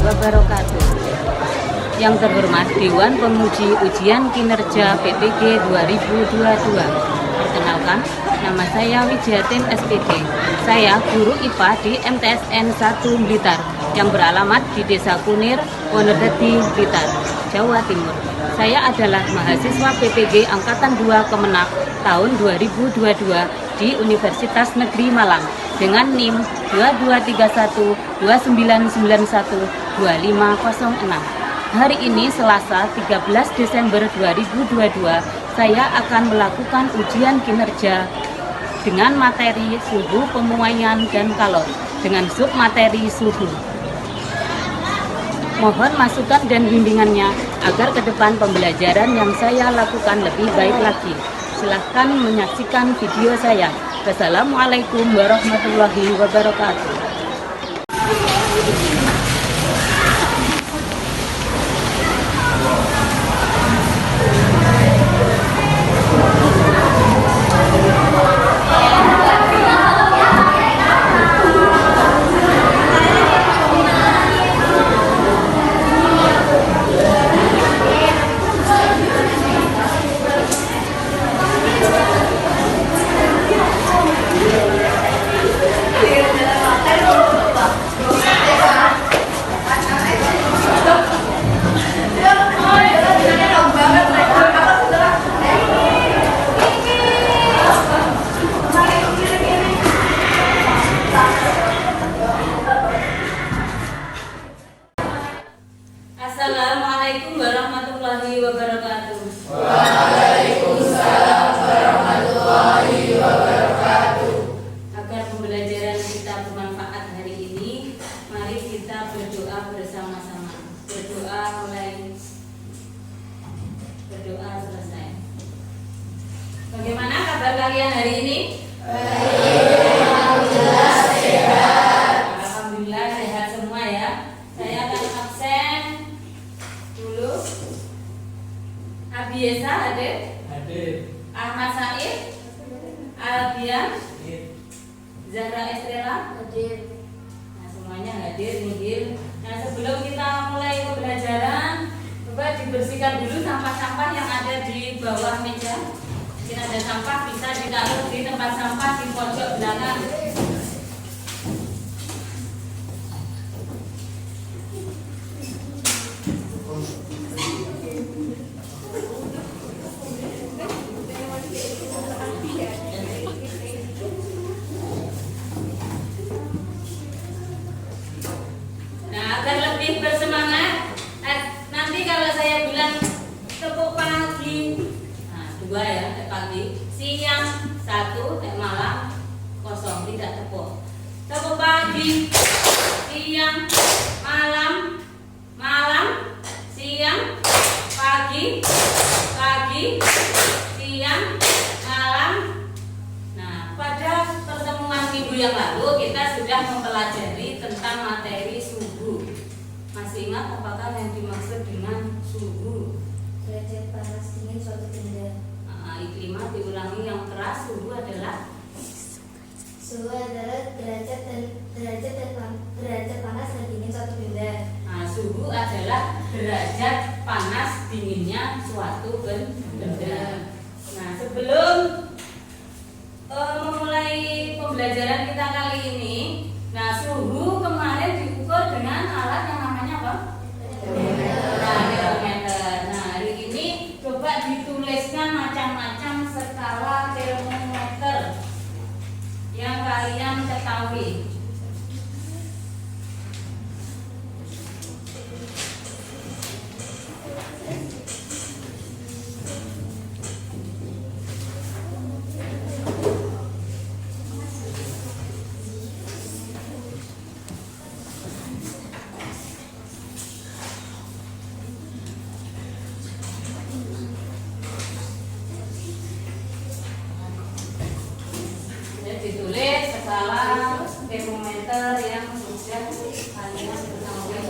wabarakatuh. Yang terhormat Dewan Penguji Ujian Kinerja PPG 2022. Perkenalkan, nama saya Wijayatin SPD. Saya guru IPA di MTSN 1 Blitar yang beralamat di Desa Kunir, Wonodadi, Blitar, Jawa Timur. Saya adalah mahasiswa PPG Angkatan 2 Kemenak tahun 2022 di Universitas Negeri Malang dengan NIM 2231 2991 2506. Hari ini Selasa 13 Desember 2022, saya akan melakukan ujian kinerja dengan materi suhu pemuaian dan kalor dengan submateri suhu. Mohon masukan dan bimbingannya agar ke depan pembelajaran yang saya lakukan lebih baik lagi. Silahkan menyaksikan video saya. Wassalamualaikum warahmatullahi wabarakatuh. Assalamualaikum warahmatullahi wabarakatuh. Waalaikumsalam warahmatullahi wabarakatuh. Agar pembelajaran kita bermanfaat hari ini, mari kita berdoa bersama-sama. Berdoa mulai, berdoa selesai. Bagaimana kabar kalian hari ini? Alhamdulillah sehat. Alhamdulillah sehat semua ya. Saya akan absen dulu. Abiesa hadir? Hadir. Ahmad Said? Albian? Zahra Estrella? Hadir. Nah, semuanya hadir, nihil. Nah, sebelum kita mulai pembelajaran, coba dibersihkan dulu sampah-sampah yang ada di bawah meja. Mungkin ada sampah, bisa ditaruh di tempat sampah di pojok belakang. Nah, agar lebih bersemangat, nanti kalau saya bilang tepuk pagi, nah 2 ya, tepuk pagi, siang 1, malam 0, tidak tepuk. Tepuk pagi, siang, malam, malam, siang, pagi, pagi, siang, malam. Nah, pada pertemuan minggu yang lalu kita sudah mempelajari tentang materi suhu. Masih ingat apakah yang dimaksud dengan suhu? Derajat panas dingin suatu benda. Iklimat diulangi yang keras, suhu adalah Suhu adalah derajat panas dan dingin suatu benda. suhu adalah derajat panas dinginnya suatu benda. Nah, sebelum memulai pembelajaran kita kali ini, nah suhu kemarin diukur dengan alat yang namanya apa? Termometer. Nah, hari ini coba dituliskan macam-macam skala termometer yang kalian ketahui. Ditulis skala termometer yang sudah kalian ketahui.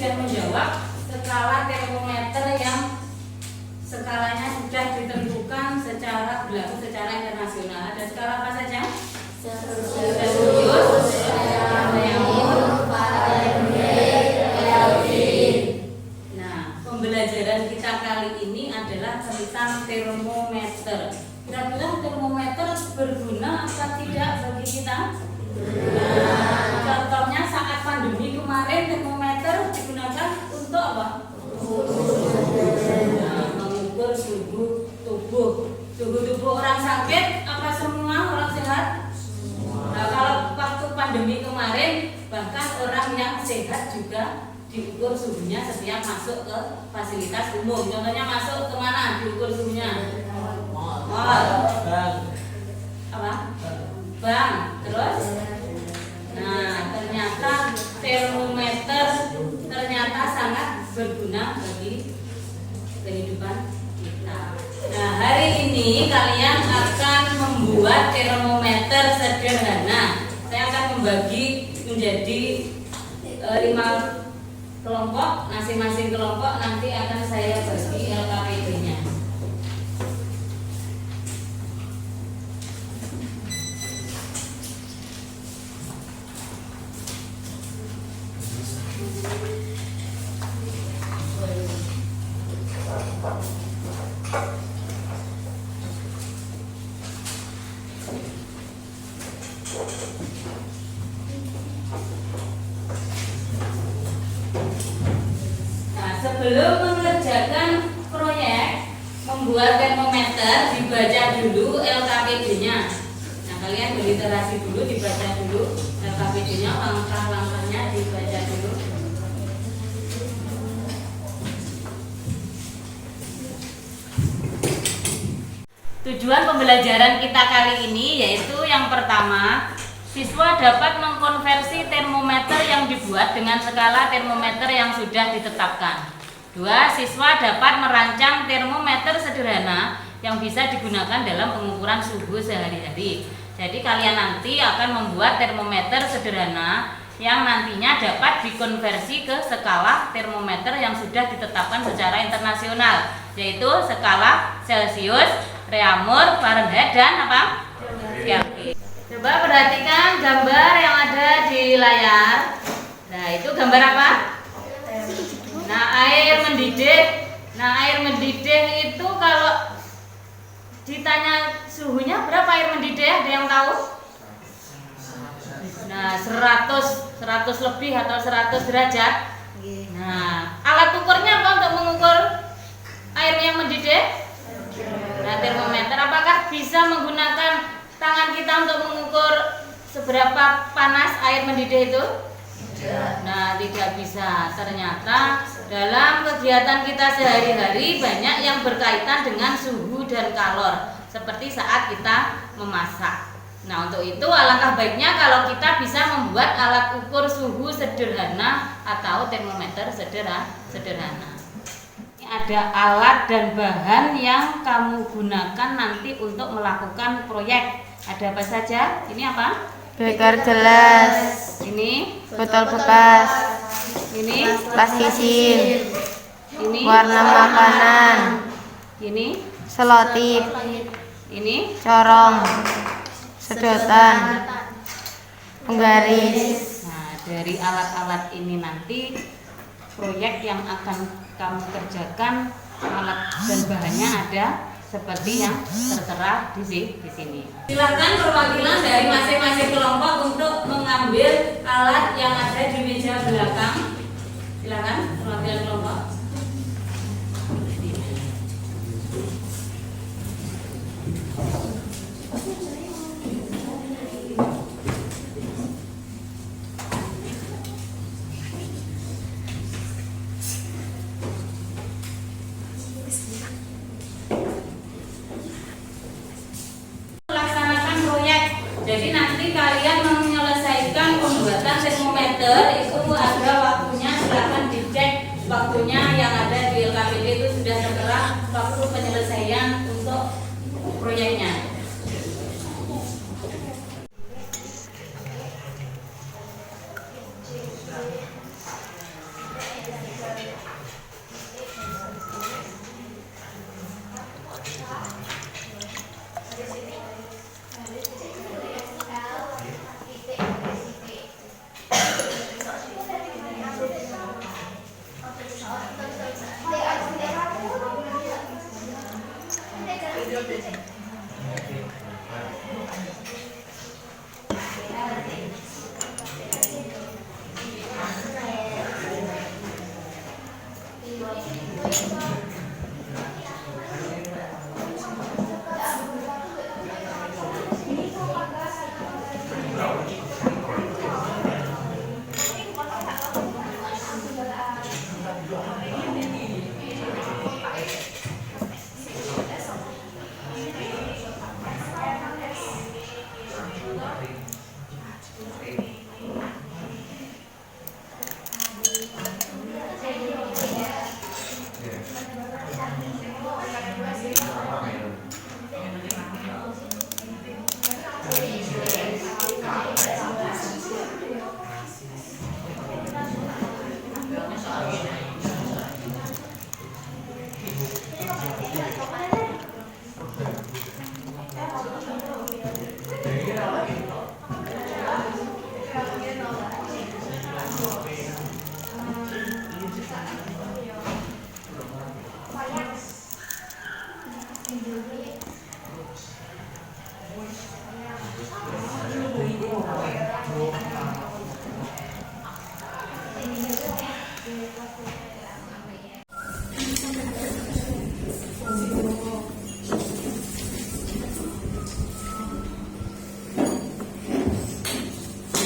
sudah menjawab skala termometer yang skalanya sudah ditentukan secara berlaku secara internasional. Ada skala apa saja? Celsius, Fahrenheit, Kelvin. Nah, pembelajaran kita kali ini adalah tentang termometer. Kira-kira termometer berguna apa tidak bagi kita? Nah, contohnya saat pandemi kemarin termometer digunakan untuk apa? Nah, mengukur suhu tubuh orang sakit apa semua orang sehat? Nah, kalau waktu pandemi kemarin bahkan orang yang sehat juga diukur suhunya setiap masuk ke fasilitas umum. Contohnya masuk kemana diukur suhunya? Mall. Apa? Bank. Terus? Nah, ternyata termometer ternyata sangat berguna bagi kehidupan kita. Nah, hari ini kalian akan membuat termometer sederhana. Saya akan membagi menjadi 5 kelompok, masing-masing kelompok nanti akan saya bagi LKPD-nya. Sebelum mengerjakan proyek membuat termometer, dibaca dulu LKPD-nya. Nah, kalian berliterasi dulu, dibaca dulu LKPD-nya, langkah-langkahnya dibaca dulu. Tujuan pembelajaran kita kali ini yaitu yang pertama, siswa dapat mengkonversi termometer yang dibuat dengan skala termometer yang sudah ditetapkan. 2. Siswa dapat merancang termometer sederhana yang bisa digunakan dalam pengukuran suhu sehari-hari. Jadi kalian nanti akan membuat termometer sederhana yang nantinya dapat dikonversi ke skala termometer yang sudah ditetapkan secara internasional, yaitu skala Celsius, Reaumur, Fahrenheit, dan apa? Kelvin. Coba perhatikan gambar yang ada di layar. Nah, itu gambar apa? Nah, air mendidih. Nah, air mendidih itu kalau ditanya suhunya berapa air mendidih, ada yang tahu? Nah, 100 lebih atau 100 derajat. Nah, alat ukurnya apa untuk mengukur air yang mendidih? Nah, termometer. Apakah bisa menggunakan tangan kita untuk mengukur seberapa panas air mendidih itu? Nah, tidak bisa. Ternyata dalam kegiatan kita sehari-hari banyak yang berkaitan dengan suhu dan kalor, seperti saat kita memasak. Nah, untuk itu alangkah baiknya kalau kita bisa membuat alat ukur suhu sederhana atau termometer sederhana. Ini ada alat dan bahan yang kamu gunakan nanti untuk melakukan proyek. Ada apa saja? Ini apa? Beker gelas. Ini Botol bekas. ini Plastisin. ini Warna makanan. ini Selotip. ini Corong. Sedotan. Penggaris. Nah, dari alat-alat ini nanti proyek yang akan kamu kerjakan, alat dan bahannya ada seperti yang tertera di sini. Silakan perwakilan dari masing-masing kelompok untuk mengambil alat yang ada di meja belakang. Silakan perwakilan kelompok. Jadi nanti kalian menyelesaikan pembuatan termometer itu ada waktunya, silakan dicek waktunya yang ada di LKPD itu sudah tertera waktu penyelesaian untuk proyeknya.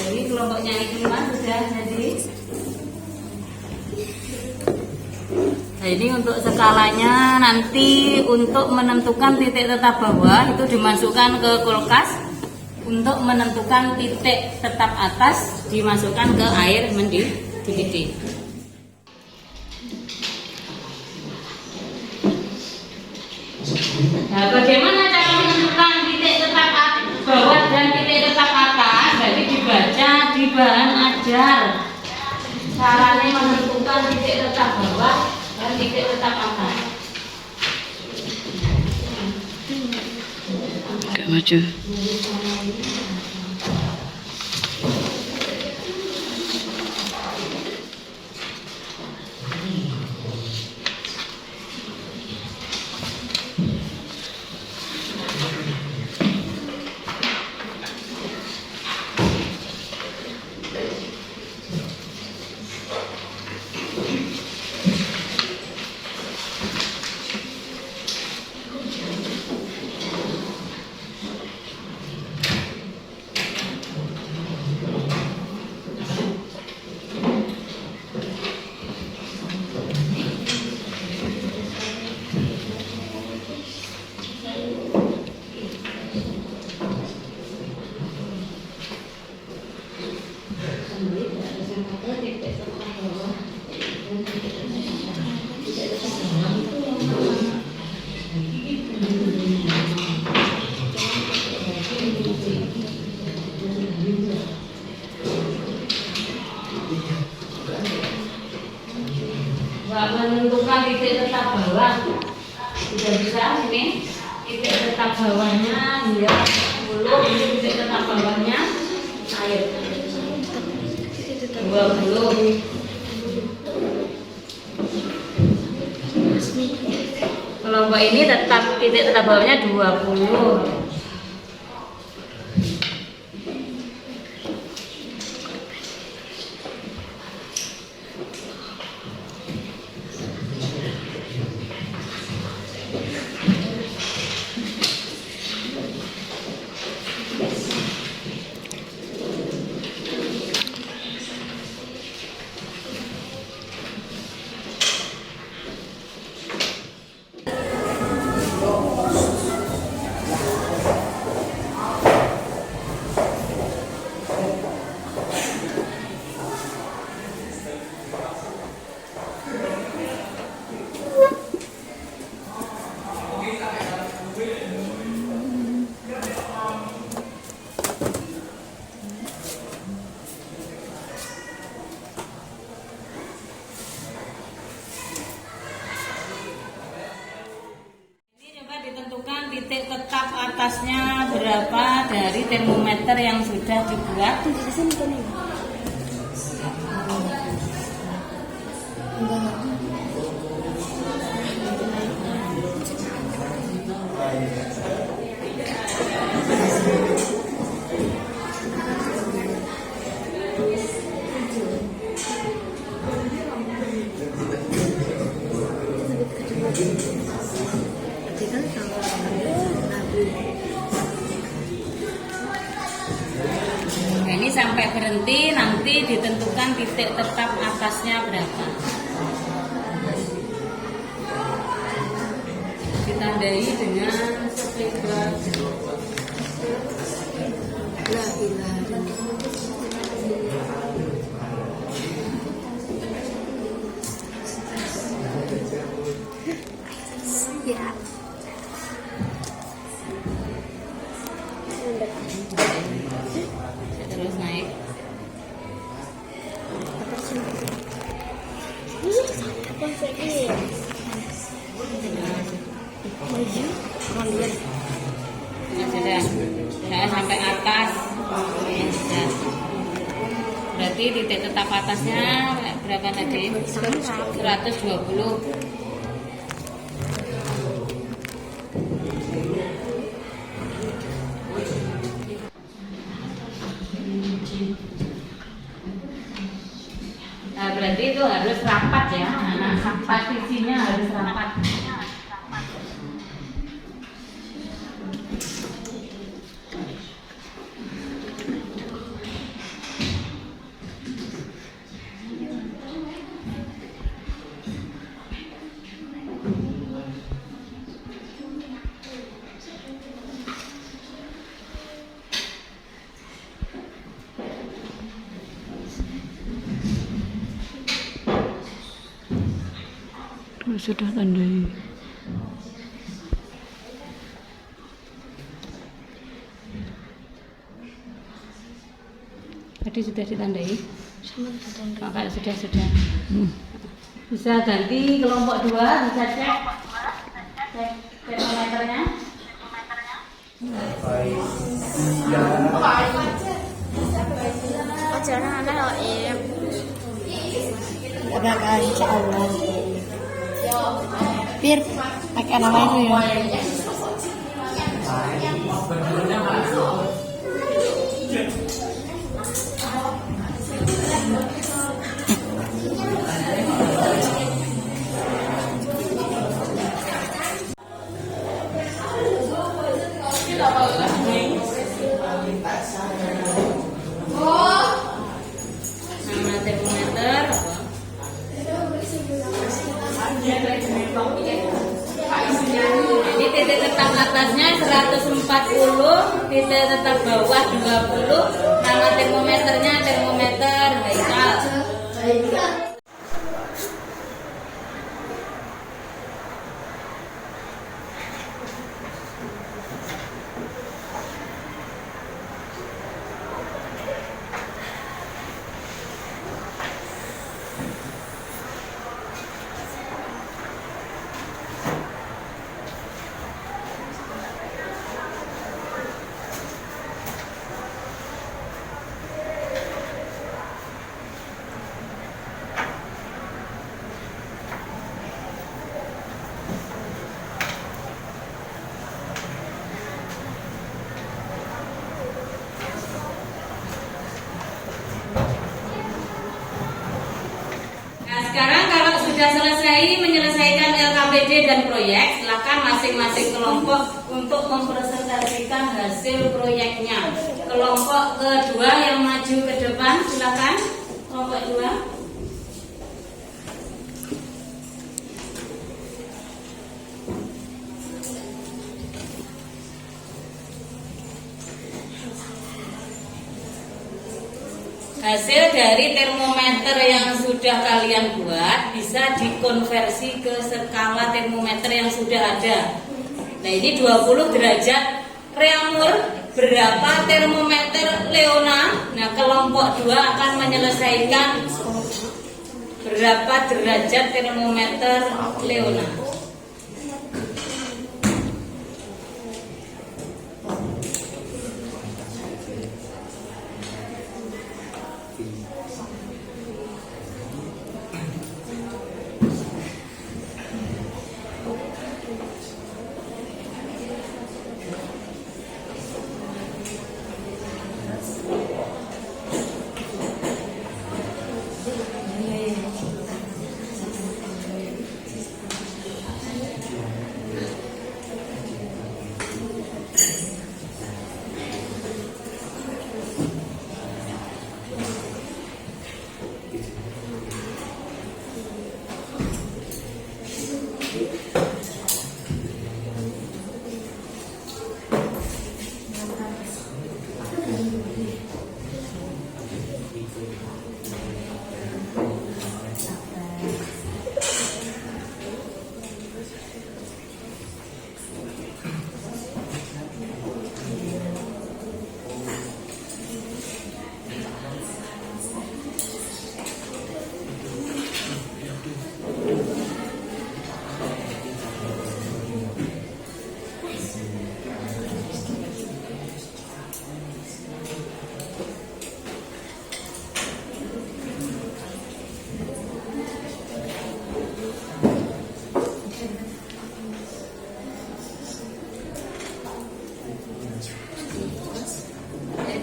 Jadi kelompoknya kelima sudah jadi. Nah, ini untuk skalanya nanti untuk menentukan titik tetap bawah itu dimasukkan ke kulkas. Untuk menentukan titik tetap atas dimasukkan ke air mendidih. Nah, bagaimana cara menentukan titik tetap bawah dan titik tetap atas? Jadi dibaca di bahan ajar. Caranya menentukan titik tetap bawah dan titik tetap atas. Gak maju. Menentukan titik tetap bawah sudah bisa. Ini titik tetap bawahnya hingga 10. Ini titik tetap bawahnya air 20. Kelompok ini tetap titik tetap bawahnya 20. Ditentukan titik tetap atasnya berapa dari termometer yang sudah dibuat. Enggak. Nah, ini sampai berhenti, nanti ditentukan titik tetap atasnya berapa. Ditandai dengan split brush. Terus naik. Nah, sudah. Saya sampai atas. Ya, sudah. Berarti titik tetap atasnya berapa tadi? 120. Nah, berarti itu harus rapat ya. Nah, partisinya harus rapat. Sudah tandai. Tadi sudah ditandai. Maka sudah. Bisa ganti kelompok 2, bisa cek termometernya. Ajaran anak OM. Ada kan insyaallah. Pir, pakai nama itu ya. Nama termometer apa? Jadi titik tetap atasnya 140, titik tetap bawah 20. Nama termometernya termometer Haikal. Sekarang kalau sudah selesai menyelesaikan LKPD dan proyek, silakan masing-masing kelompok untuk mempresentasikan hasil proyeknya. Kelompok kedua yang maju ke depan, silakan. Kelompok 2. Hasil dari termometer yang sudah kalian buat bisa dikonversi ke skala termometer yang sudah ada. Nah, ini 20 derajat Reaumur, berapa termometer Leona? Nah, kelompok 2 akan menyelesaikan berapa derajat termometer Leona.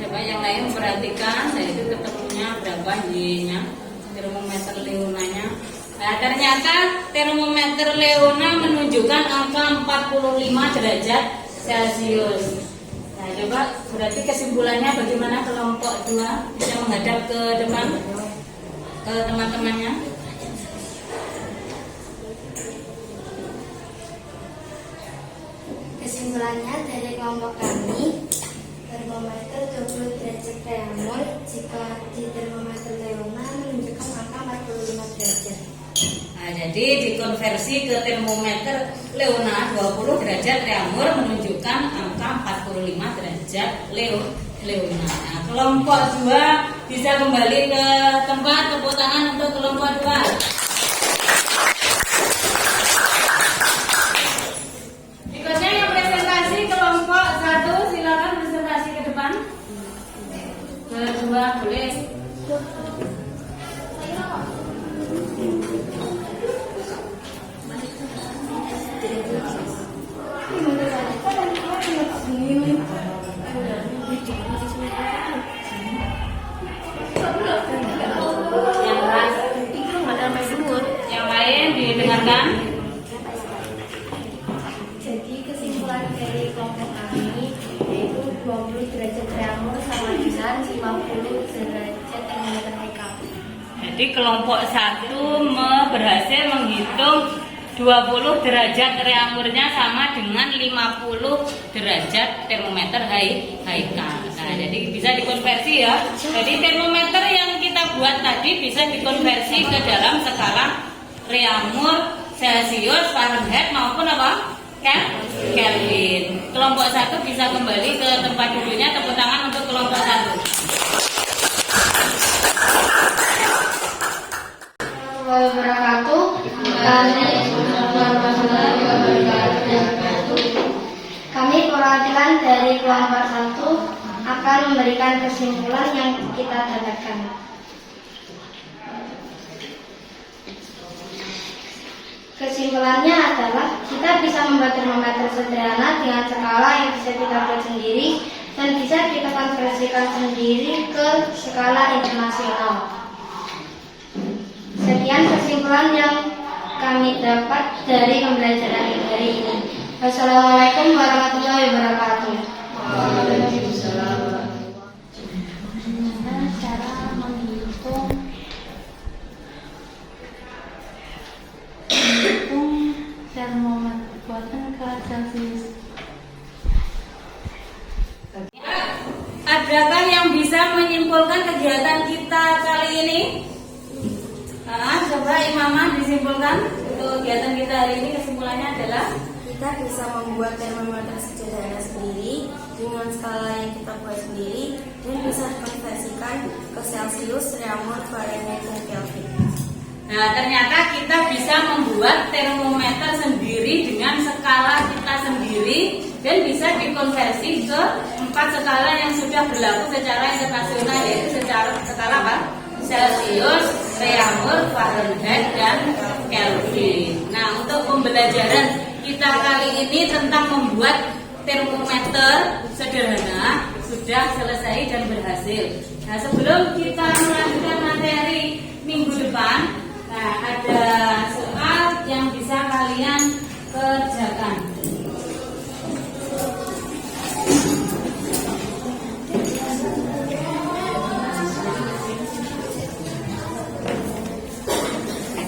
Coba yang lain perhatikan, yaitu ketemunya berapa Y-nya, termometer Leona-nya. Nah, ternyata termometer Leona menunjukkan angka 45 derajat Celcius. Nah, coba berarti kesimpulannya bagaimana kelompok 2 bisa menghadap ke depan ke teman-temannya. Kesimpulannya dari kelompok kami, termometer 20 derajat Reaumur jika di termometer Leona menunjukkan angka 45 derajat. Nah, jadi dikonversi ke termometer Leona 20 derajat Reaumur menunjukkan angka 45 derajat Leona. Nah, kelompok 2 bisa kembali ke tempat. Tepuk tangan untuk kelompok 2. Berikutnya yang presentasi kelompok 1, silakan presentasi ke depan. Kedua boleh. Yang lain didengarkan. Jadi kesimpulan dari kelompok kami yaitu 20 derajat Reaumur sama dengan 50 derajat termometer Haikal. Jadi kelompok 1 berhasil menghitung 20 derajat Reaumurnya sama dengan 50 derajat termometer Haikal. Nah, jadi bisa dikonversi ya. Jadi termometer yang kita buat tadi bisa dikonversi ke dalam skala Reaumur, Celcius, Fahrenheit maupun apa? Kelvin. Kelompok 1 bisa kembali ke tempat duduknya. Tepuk tangan untuk kelompok 1. Wabarakatuh. Kami perwakilan dari kelompok 1 akan memberikan kesimpulan yang kita dapatkan. Kesimpulannya adalah kita bisa membuat termometer sederhana dengan skala yang bisa kita buat sendiri dan bisa kita konversikan sendiri ke skala internasional. Sekian kesimpulan yang kami dapat dari pembelajaran hari ini. Wassalamualaikum warahmatullahi wabarakatuh. Bagaimana cara menghitung termometer buatan kelas Celcius? Adakah yang bisa menyimpulkan kegiatan kita kali ini? Coba Imamah disimpulkan untuk kegiatan kita hari ini. Kesimpulannya adalah Kita bisa membuat termometer sederhana sendiri dengan skala yang kita buat sendiri dan bisa dikonversikan ke Celcius, Reaumur, Fahrenheit, dan Kelvin. Nah, ternyata kita bisa membuat termometer sendiri dengan skala kita sendiri dan bisa dikonversi ke 4 skala yang sudah berlaku secara internasional, yaitu secara skala apa? Celcius, Reaumur, Fahrenheit, dan Kelvin. Nah, untuk pembelajaran kita kali ini tentang membuat termometer sederhana sudah selesai dan berhasil. Nah, sebelum kita melanjutkan materi minggu depan, nah, ada soal yang bisa kalian kerjakan.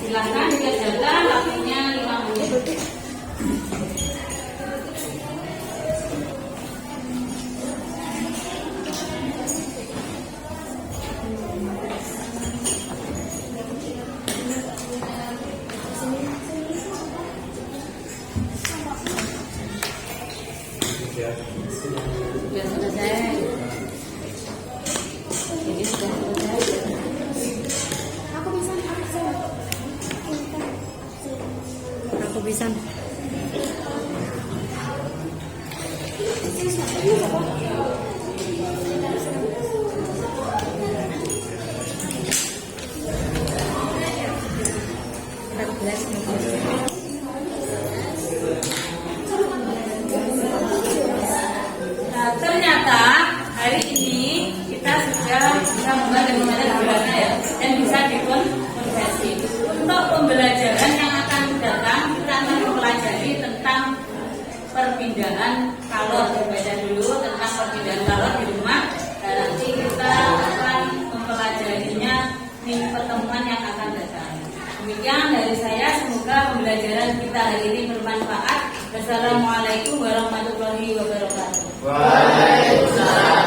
Silahkan dikerjakan, waktunya 5 menit. Sudah selesai. Jadi sudah selesai. Aku bisa. Nah, ternyata hari ini kita sudah bisa membuat dan gerakan ya, dan bisa dikonversi. Untuk pembelajaran yang akan datang, kita akan mempelajari tentang perpindahan kalor. Baca dulu tentang perpindahan kalor di rumah, dan nanti kita akan mempelajarinya di pertemuan yang akan datang. Demikian dari saya, semoga pembelajaran kita hari ini bermanfaat. Wassalamualaikum warahmatullahi wabarakatuh. Waalaikumsalam.